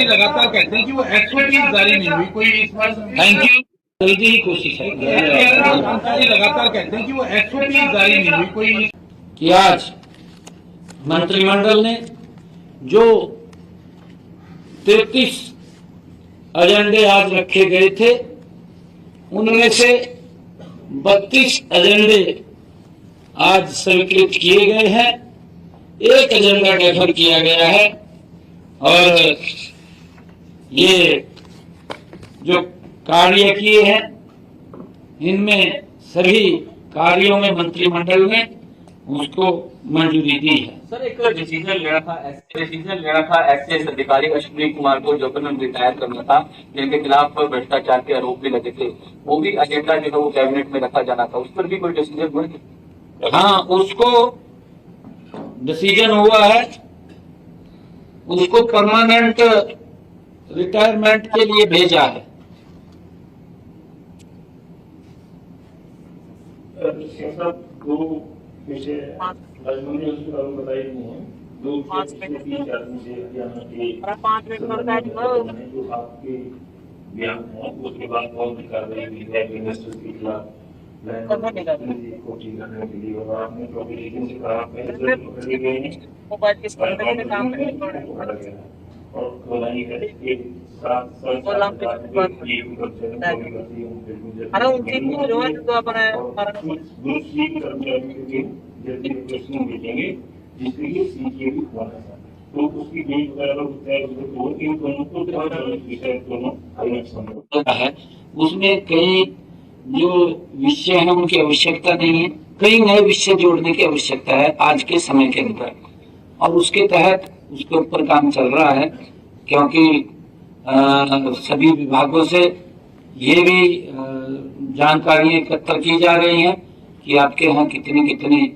लगातार कहते हैं कि वो एक्सपर्टीज जारी नहीं हुई कोई इस बार। थैंक यू, जल्दी ही कोशिश है। लगातार कहते हैं कि वो एक्सपर्टीज जारी नहीं हुई कोई कि आज मंत्रिमंडल ने जो 33 एजेंडे आज रखे गए थे उनमें से 32 एजेंडे आज स्वीकृत किए गए हैं, एक एजेंडा डेफर किया गया है। और ये जो कार्य किए हैं इनमें सभी कार्यों में मंत्रिमंडल ने उसको मंजूरी दी है। सर, एक डिसीजन लेना था एक्साइज अधिकारी अश्विनी कुमार को, जो रिटायर करना था, जिनके खिलाफ भ्रष्टाचार के आरोप भी लगे थे। वो भी एजेंडा जो है वो कैबिनेट में रखा जाना था, उस पर भी कोई डिसीजन हुआ? हाँ, उसको डिसीजन हुआ है, उसको परमानेंट रिटायरमेंट के लिए भेजा है। बताई नहीं है, जो आपके बयान है उसके बाद कौन सी कार्रवाई की है इन्वेस्टर्स के खिलाफ कोचिंग करने के लिए, और आपने प्रोपीटेशन से कहा और खोलाई है एक दूसरी कर्मचारी भेजेंगे जिसके लिए सीखे भी खोला है, तो उसकी डेट वगैरह है। उसमें कई जो विषय है उनकी आवश्यकता नहीं है, कई नए विषय जोड़ने की आवश्यकता है आज के समय के अंदर, और उसके तहत उसके ऊपर काम चल रहा है। क्योंकि सभी विभागों से ये भी जानकारी एकत्र की जा रही है कि आपके यहाँ कितनी कितनी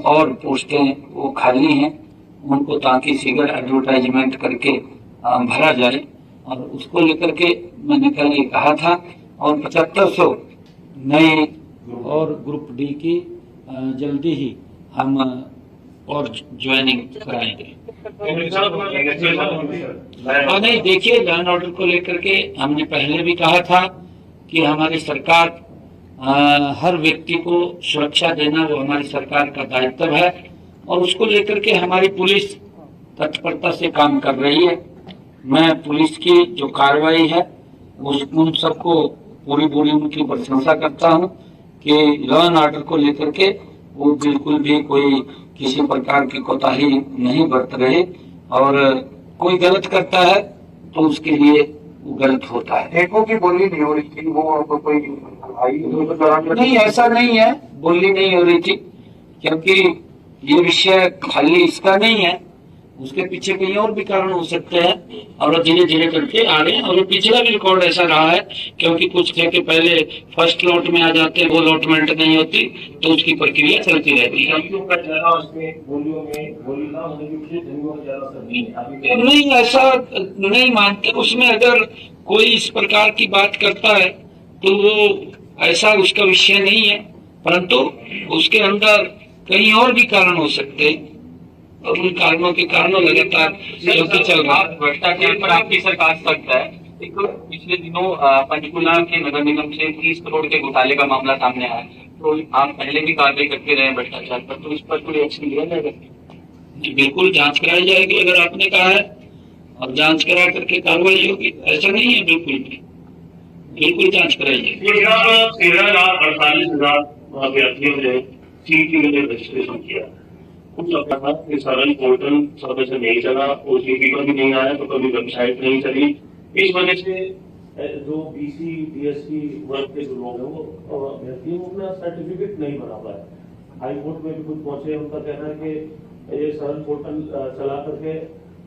और पोस्टें वो खाली हैं, उनको ताकि शीघ्र एडवर्टाइजमेंट करके भरा जाए, और उसको लेकर के मैंने कल ये कहा था। और 7500 नए और ग्रुप डी की जल्दी ही हम और ज्वाइनिंग कराएंगे। नहीं, देखिए, लॉ ऑर्डर को लेकर के हमने पहले भी कहा था कि हमारी सरकार हर व्यक्ति को सुरक्षा देना वो हमारी सरकार का दायित्व है, और उसको लेकर के हमारी पुलिस तत्परता से काम कर रही है। मैं पुलिस की जो कार्रवाई है उन सबको पूरी उनकी प्रशंसा करता हूं कि लॉ एंड ऑर्डर को लेकर के वो बिल्कुल भी कोई किसी प्रकार की कोताही नहीं बरत रहे, और कोई गलत करता है तो उसके लिए वो गलत होता है। ठेकों की बोली नहीं हो रही थी, वो कोई नहीं, ऐसा नहीं है, बोली नहीं हो रही थी, क्योंकि ये विषय खाली इसका नहीं है, उसके पीछे कई और भी कारण हो सकते हैं, और धीरे धीरे करके आ रहे हैं। और पिछला भी रिकॉर्ड ऐसा रहा है, क्योंकि कुछ ठेके पहले फर्स्ट लॉट में आ जाते हैं, वो लॉटमेंट नहीं होती, तो उसकी प्रक्रिया चलती रहती है। नहीं, ऐसा नहीं मानते, उसमें अगर कोई इस प्रकार की बात करता है तो वो ऐसा उसका विषय नहीं है, परंतु उसके अंदर कई और भी कारण हो सकते हैं, और उन कारणों के कारणों लगातार चलते चल रहा है। भ्रष्टाचार पर आपकी सरकार सख्त है। एक पिछले दिनों पंचकुला के नगर निगम से 30 करोड़ के घोटाले का मामला सामने आया, तो आप पहले भी कार्रवाई करते रहे भ्रष्टाचार पर, तो इस पर कोई एक्शन लिया जाएगा? बिल्कुल जांच कराई जाएगी, अगर आपने कहा है, और जांच करा करके कार्रवाई होगी। ऐसा नहीं है, बिल्कुल जांच कराई जाएगी। 13,48,000 अभ्यर्थियों ने सीट के लिए रजिस्ट्रेशन किया, कुछ लगता था कि सरल पोर्टल समय से नहीं चला, ओटीपी पर भी नहीं आया, तो कभी वेबसाइट नहीं चली। इस वजह से जो बीसी बीएससी वर्ग के जो लोग हैं वो अभ्यर्थियों को अपना सर्टिफिकेट नहीं बना पाए। हाई कोर्ट में भी कुछ पहुंचे, उनका कहना है कि ये सरल पोर्टल चला करके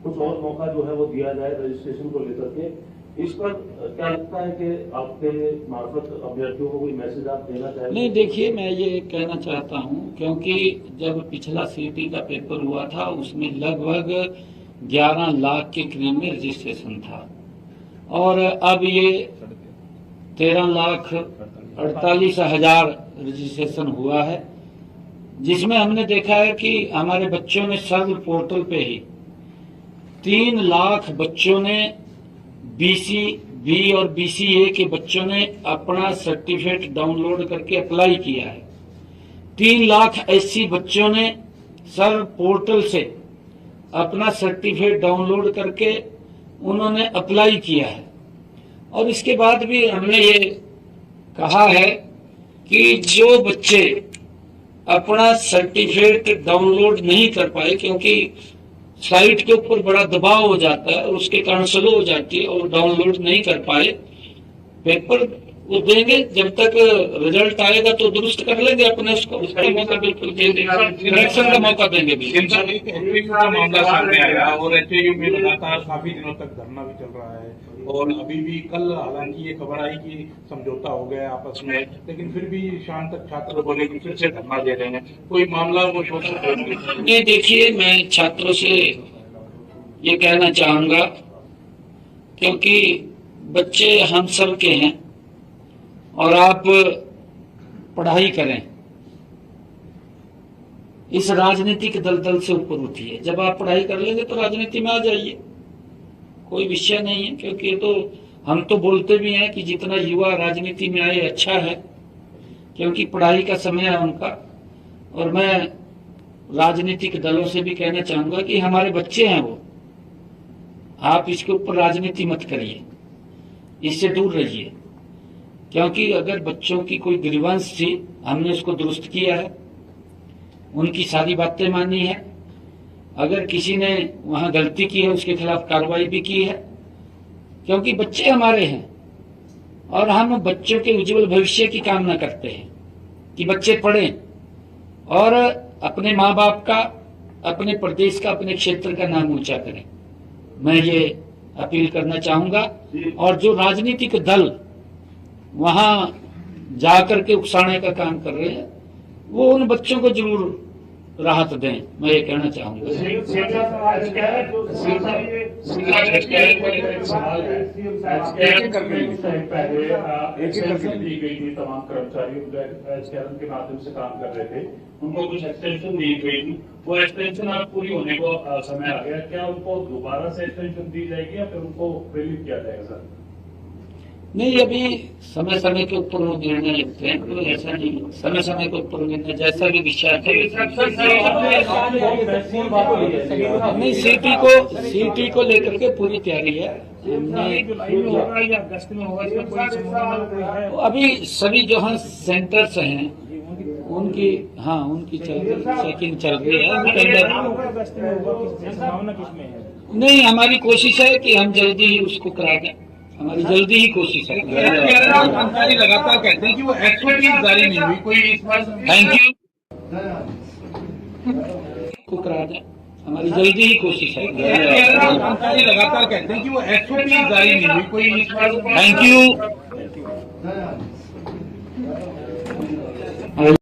कुछ और मौका जो है वो दिया जाए रजिस्ट्रेशन को लेकर के। इस पर क्या लगता है कि आपके मार्फत अभ्यर्थियों को कोई मैसेज आप देना चाहेंगे? नहीं, देखिए, मैं ये कहना चाहता हूँ, क्योंकि जब पिछला सीटी का पेपर हुआ था उसमें लगभग 11 लाख के करीब में रजिस्ट्रेशन था, और अब ये 13,48,000 रजिस्ट्रेशन हुआ है, जिसमें हमने देखा है कि हमारे बच्चों ने सर्व पोर्टल पे ही 3 लाख बच्चों ने बीसी बी और बीसीए के बच्चों ने अपना सर्टिफिकेट डाउनलोड करके अप्लाई किया है। 3 लाख ऐसी बच्चों ने सर पोर्टल से अपना सर्टिफिकेट डाउनलोड करके उन्होंने अप्लाई किया है। और इसके बाद भी हमने ये कहा है कि जो बच्चे अपना सर्टिफिकेट डाउनलोड नहीं कर पाए, क्योंकि साइट के ऊपर बड़ा दबाव हो जाता है और उसके कारण स्लो हो जाती है और डाउनलोड नहीं कर पाए, पेपर वो देंगे, जब तक रिजल्ट आएगा तो दुरुस्त कर लेंगे अपने उसको, उसका मौका बिल्कुल देंगे, करेक्शन का मौका देंगे भी। का मामला सामने आया और एचएयू में लगातार काफी दिनों तक धरना भी चल रहा है और अभी भी कल हालांकि ये खबर आई कि समझौता हो गया आपस में, लेकिन फिर भी शाम तक छात्र बोले कि फिर से धरना दे रहे हैं। कोई मामला वो शोषण ये देखिए, मैं छात्रों से ये कहना चाहूंगा, क्योंकि बच्चे हम सब के हैं और आप पढ़ाई करें, इस राजनीतिक दलदल से ऊपर उठिए। जब आप पढ़ाई कर लेंगे तो राजनीति में आ जाइए, कोई विषय नहीं है। क्योंकि ये तो हम तो बोलते भी हैं कि जितना युवा राजनीति में आए अच्छा है, क्योंकि पढ़ाई का समय है उनका। और मैं राजनीतिक दलों से भी कहना चाहूंगा कि हमारे बच्चे हैं वो, आप इसके ऊपर राजनीति मत करिए, इससे दूर रहिए। क्योंकि अगर बच्चों की कोई ग्रीवेंस थी, हमने उसको दुरुस्त किया है, उनकी सारी बातें मानी है। अगर किसी ने वहां गलती की है उसके खिलाफ कार्रवाई भी की है, क्योंकि बच्चे हमारे हैं और हम बच्चों के उज्जवल भविष्य की कामना करते हैं कि बच्चे पढ़ें और अपने माँ बाप का, अपने प्रदेश का, अपने क्षेत्र का नाम ऊंचा करें। मैं ये अपील करना चाहूंगा। और जो राजनीतिक दल वहां जाकर के उकसाने का काम कर रहे हैं, वो उन बच्चों को जरूर राहत दें, मैं ये कहना चाहूंगा। दी गई थी तमाम कर्मचारियों के माध्यम से काम कर रहे थे, उनको कुछ एक्सटेंशन दी गई थी। वो एक्सटेंशन अब पूरी होने को समय आ गया, क्या उनको दोबारा से एक्सटेंशन दी जाएगी या फिर उनको रिलीव किया जाएगा सर? नहीं, अभी समय समय के ऊपर वो निर्णय लेते हैं, तो ऐसा नहीं, समय समय के ऊपर निर्णय जैसा भी विषय है। नहीं, सीटी को लेकर के पूरी तैयारी है। अभी सभी जो है सेंटर्स हैं उनकी, हाँ उनकी चेकिंग चल रही है। नहीं, हमारी कोशिश है कि हम जल्दी ही उसको करा दें, हमारी जल्दी ही कोशिश है। अधिकारी लगातार कहते हैं कि वो एसओपी जारी नहीं हुई, कोई इस बार थैंक यू को करा दें, हमारी जल्दी ही कोशिश है। अधिकारी लगातार कहते हैं कि वो एसओपी जारी नहीं हुई, कोई इस बार थैंक यू।